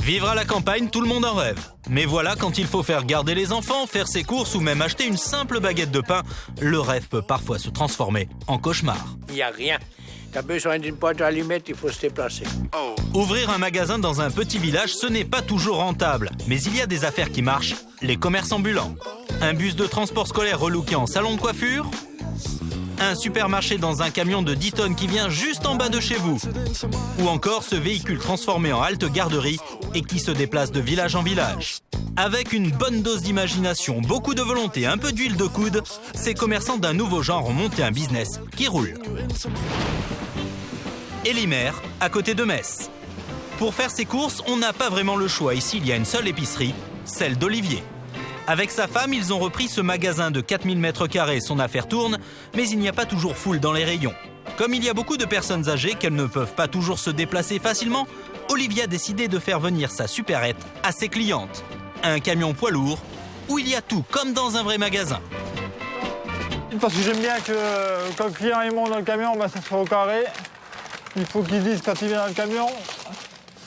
Vivre à la campagne, tout le monde en rêve. Mais voilà, quand il faut faire garder les enfants, faire ses courses ou même acheter une simple baguette de pain, le rêve peut parfois se transformer en cauchemar. Il n'y a rien. Tu as besoin d'une boîte à allumettes, il faut se déplacer. Ouvrir un magasin dans un petit village, ce n'est pas toujours rentable. Mais il y a des affaires qui marchent, les commerces ambulants. Un bus de transport scolaire relooké en salon de coiffure. Un supermarché dans un camion de 10 tonnes qui vient juste en bas de chez vous. Ou encore ce véhicule transformé en halte garderie et qui se déplace de village en village. Avec une bonne dose d'imagination, beaucoup de volonté, un peu d'huile de coude, ces commerçants d'un nouveau genre ont monté un business qui roule. Elimer, à côté de Metz. Pour faire ses courses, on n'a pas vraiment le choix. Ici, il y a une seule épicerie, celle d'Olivier. Avec sa femme, ils ont repris ce magasin de 4000 m². Son affaire tourne, mais il n'y a pas toujours foule dans les rayons. Comme il y a beaucoup de personnes âgées qu'elles ne peuvent pas toujours se déplacer facilement, Olivier a décidé de faire venir sa supérette à ses clientes. Un camion poids lourd où il y a tout, comme dans un vrai magasin. Parce que j'aime bien que quand le client il monte dans le camion, ça soit au carré. Il faut qu'il dise quand il vient dans le camion,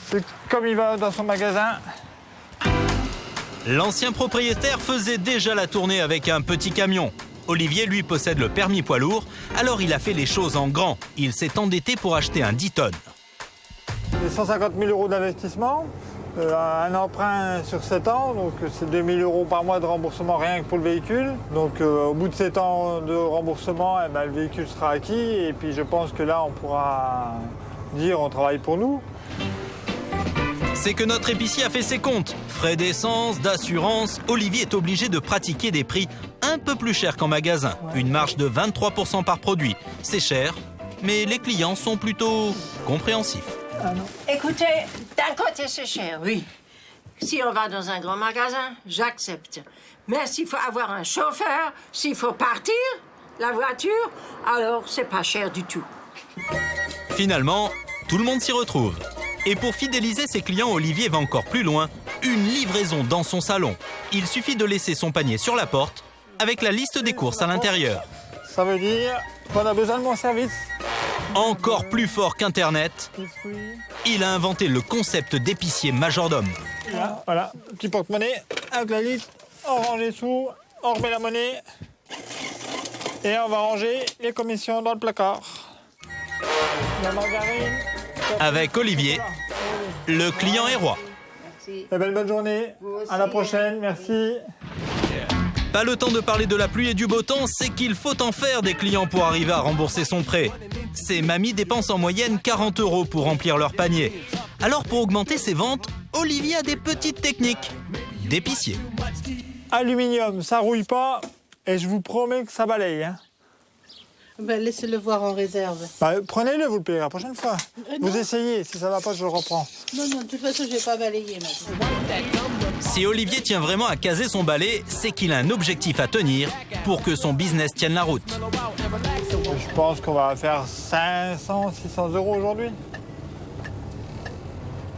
c'est comme il va dans son magasin. L'ancien propriétaire faisait déjà la tournée avec un petit camion. Olivier, lui, possède le permis poids lourd, alors il a fait les choses en grand. Il s'est endetté pour acheter un 10 tonnes. C'est 150 000 € d'investissement, un emprunt sur 7 ans, donc c'est 2 000 € par mois de remboursement rien que pour le véhicule. Donc au bout de 7 ans de remboursement, le véhicule sera acquis et puis je pense que là on pourra dire on travaille pour nous. C'est que notre épicier a fait ses comptes. Frais d'essence, d'assurance, Olivier est obligé de pratiquer des prix un peu plus chers qu'en magasin. Une marge de 23% par produit. C'est cher, mais les clients sont plutôt compréhensifs. Écoutez, d'un côté c'est cher, oui. Si on va dans un grand magasin, j'accepte. Mais s'il faut avoir un chauffeur, s'il faut partir, la voiture, alors c'est pas cher du tout. Finalement, tout le monde s'y retrouve. Et pour fidéliser ses clients, Olivier va encore plus loin. Une livraison dans son salon. Il suffit de laisser son panier sur la porte avec la liste des courses à l'intérieur. Ça veut dire qu'on a besoin de mon service. Encore plus fort qu'Internet, il a inventé le concept d'épicier majordome. Voilà, petit porte-monnaie avec la liste, on range les sous, on remet la monnaie et on va ranger les commissions dans le placard. La margarine. Avec Olivier, le client est roi. Merci. Bonne journée, à la prochaine, merci. Pas le temps de parler de la pluie et du beau temps, c'est qu'il faut en faire des clients pour arriver à rembourser son prêt. Ces mamies dépensent en moyenne 40 € pour remplir leur panier. Alors pour augmenter ses ventes, Olivier a des petites techniques d'épicier. Aluminium, ça rouille pas et je vous promets que ça balaye. Hein. Laissez-le voir en réserve. Prenez-le, vous le payez la prochaine fois. Vous essayez, si ça va pas, je le reprends. Non, de toute façon, je vais pas balayer maintenant. Si Olivier tient vraiment à caser son balai, c'est qu'il a un objectif à tenir pour que son business tienne la route. Je pense qu'on va faire 500, 600 € aujourd'hui.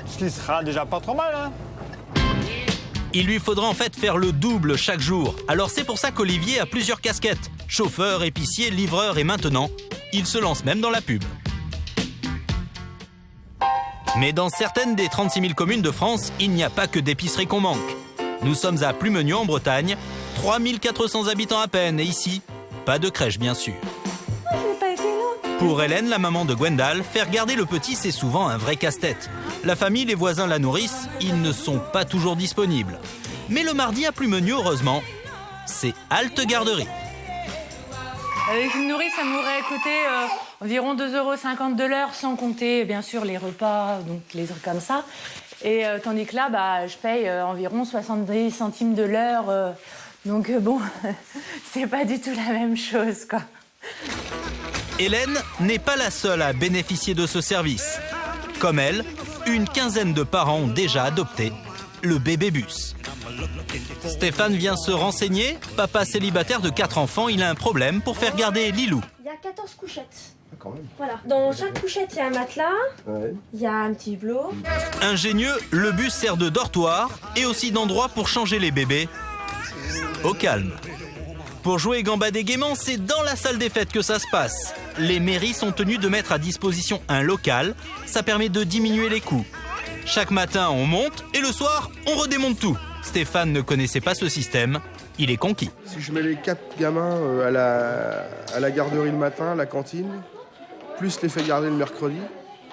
Ce qui sera déjà pas trop mal, hein. Il lui faudra en fait faire le double chaque jour. Alors c'est pour ça qu'Olivier a plusieurs casquettes. Chauffeur, épicier, livreur et maintenant, il se lance même dans la pub. Mais dans certaines des 36 000 communes de France, il n'y a pas que d'épicerie qu'on manque. Nous sommes à Plumeniot en Bretagne, 3400 habitants à peine et ici, pas de crèche bien sûr. Pour Hélène, la maman de Gwendal, faire garder le petit c'est souvent un vrai casse-tête. La famille, les voisins la nourrissent, ils ne sont pas toujours disponibles. Mais le mardi à Plumeniot, heureusement, c'est halte garderie. Avec une nourrice, ça m'aurait coûté environ 2,50 € de l'heure, sans compter bien sûr les repas, donc les trucs comme ça. Et tandis que là, je paye environ 70 centimes de l'heure. Donc bon, c'est pas du tout la même chose, quoi. Hélène n'est pas la seule à bénéficier de ce service. Comme elle, une quinzaine de parents ont déjà adopté le bébé-bus. Stéphane vient se renseigner. Papa célibataire de 4 enfants, il a un problème pour faire garder Lilou. Il y a 14 couchettes. Voilà. Dans chaque couchette, il y a un matelas, il y a un petit hublot. Ingénieux, le bus sert de dortoir et aussi d'endroit pour changer les bébés au calme. Pour jouer et gambader gaiement, c'est dans la salle des fêtes que ça se passe. Les mairies sont tenues de mettre à disposition un local. Ça permet de diminuer les coûts. Chaque matin, on monte et le soir, on redémonte tout. Stéphane ne connaissait pas ce système, il est conquis. Si je mets les 4 gamins à la garderie le matin, la cantine, plus les fais garder le mercredi,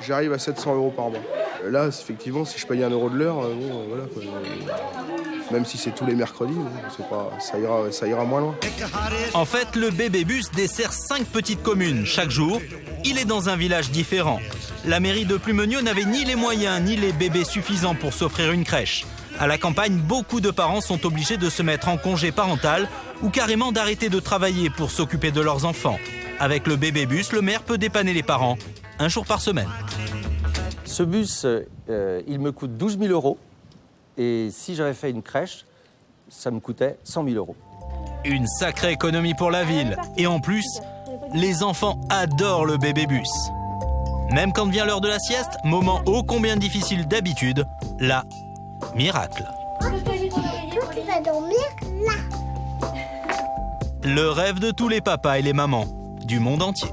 j'arrive à 700 € par mois. Là, effectivement, si je paye 1 € de l'heure, voilà, quoi. Même si c'est tous les mercredis, ça ira moins loin. En fait, le bébé-bus dessert 5 petites communes chaque jour. Il est dans un village différent. La mairie de Plumenio n'avait ni les moyens ni les bébés suffisants pour s'offrir une crèche. À la campagne, beaucoup de parents sont obligés de se mettre en congé parental ou carrément d'arrêter de travailler pour s'occuper de leurs enfants. Avec le bébé-bus, le maire peut dépanner les parents 1 jour par semaine. Ce bus, il me coûte 12 000 €. Et si j'avais fait une crèche, ça me coûtait 100 000 €. Une sacrée économie pour la ville. Et en plus, les enfants adorent le bébé-bus. Même quand vient l'heure de la sieste, moment ô combien difficile d'habitude, là, miracle. Tu vas dormir là. Le rêve de tous les papas et les mamans du monde entier.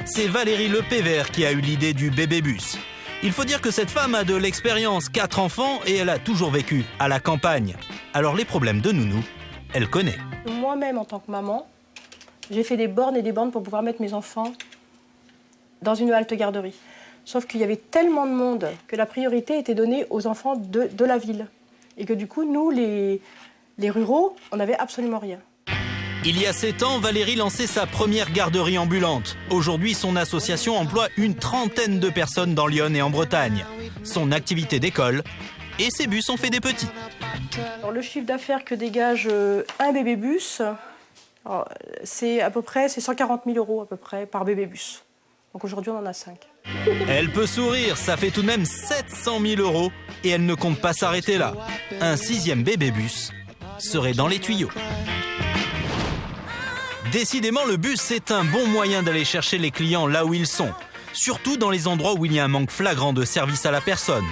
C'est Valérie Lepévert qui a eu l'idée du bébé-bus. Il faut dire que cette femme a de l'expérience, 4 enfants, et elle a toujours vécu à la campagne. Alors les problèmes de nounou, elle connaît. Moi-même, en tant que maman, j'ai fait des bornes et des bornes pour pouvoir mettre mes enfants dans une halte garderie. Sauf qu'il y avait tellement de monde que la priorité était donnée aux enfants de la ville. Et que du coup, nous, les ruraux, on n'avait absolument rien. Il y a 7 ans, Valérie lançait sa première garderie ambulante. Aujourd'hui, son association emploie une trentaine de personnes dans Lyon et en Bretagne. Son activité d'école et ses bus ont fait des petits. Alors, le chiffre d'affaires que dégage un bébé-bus, c'est à peu près 140 000 € à peu près par bébé-bus. Donc aujourd'hui, on en a 5. Elle peut sourire, ça fait tout de même 700 000 € et elle ne compte pas s'arrêter là. Un 6e bébé-bus serait dans les tuyaux. Décidément, le bus, c'est un bon moyen d'aller chercher les clients là où ils sont. Surtout dans les endroits où il y a un manque flagrant de service à la personne.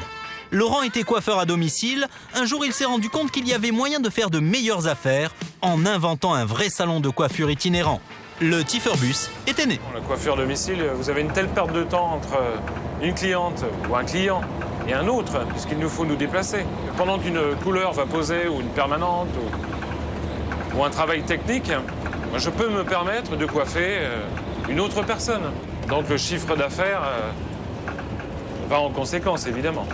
Laurent était coiffeur à domicile. Un jour, il s'est rendu compte qu'il y avait moyen de faire de meilleures affaires en inventant un vrai salon de coiffure itinérant. Le Tifferbus était né. La coiffure domicile, vous avez une telle perte de temps entre une cliente ou un client et un autre, puisqu'il nous faut nous déplacer. Pendant qu'une couleur va poser ou une permanente ou un travail technique, je peux me permettre de coiffer une autre personne. Donc le chiffre d'affaires va en conséquence, évidemment.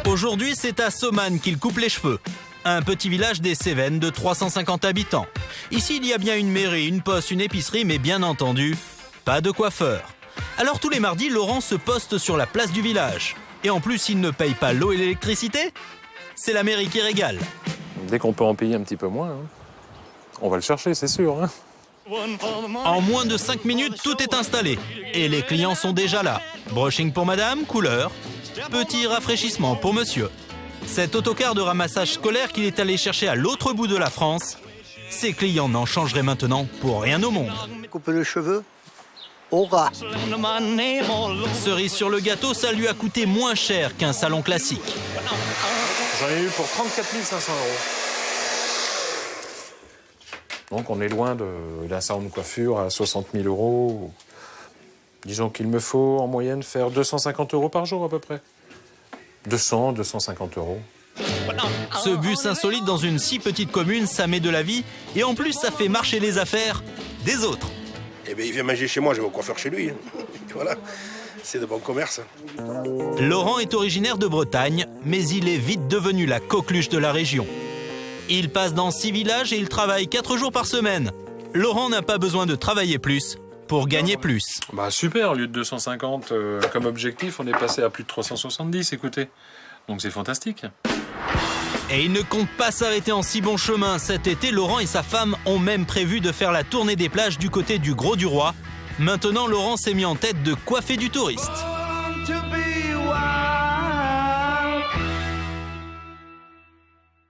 Aujourd'hui, c'est à Soman qu'il coupe les cheveux. Un petit village des Cévennes de 350 habitants. Ici, il y a bien une mairie, une poste, une épicerie, mais bien entendu, pas de coiffeur. Alors tous les mardis, Laurent se poste sur la place du village. Et en plus, il ne paye pas l'eau et l'électricité. C'est la mairie qui régale. Dès qu'on peut en payer un petit peu moins, on va le chercher, c'est sûr. En moins de 5 minutes, tout est installé. Et les clients sont déjà là. Brushing pour madame, couleur. Petit rafraîchissement pour monsieur. Cet autocar de ramassage scolaire qu'il est allé chercher à l'autre bout de la France, ses clients n'en changeraient maintenant pour rien au monde. Couper les cheveux au ras. Cerise sur le gâteau, ça lui a coûté moins cher qu'un salon classique. J'en ai eu pour 34 500 €. Donc on est loin d'un salon de coiffure à 60 000 €. Disons qu'il me faut en moyenne faire 250 € par jour à peu près. 200, 250 €. Ce bus insolite dans une si petite commune, ça met de la vie. Et en plus, ça fait marcher les affaires des autres. Eh bien, il vient manger chez moi, je vais au coiffeur chez lui. Voilà, c'est de bon commerce. Laurent est originaire de Bretagne, mais il est vite devenu la coqueluche de la région. Il passe dans 6 villages et il travaille 4 jours par semaine. Laurent n'a pas besoin de travailler plus pour gagner plus. Bah super, au lieu de 250 comme objectif, on est passé à plus de 370, écoutez. Donc c'est fantastique. Et il ne compte pas s'arrêter en si bon chemin. Cet été, Laurent et sa femme ont même prévu de faire la tournée des plages du côté du Gros-du-Roi. Maintenant, Laurent s'est mis en tête de coiffer du touriste.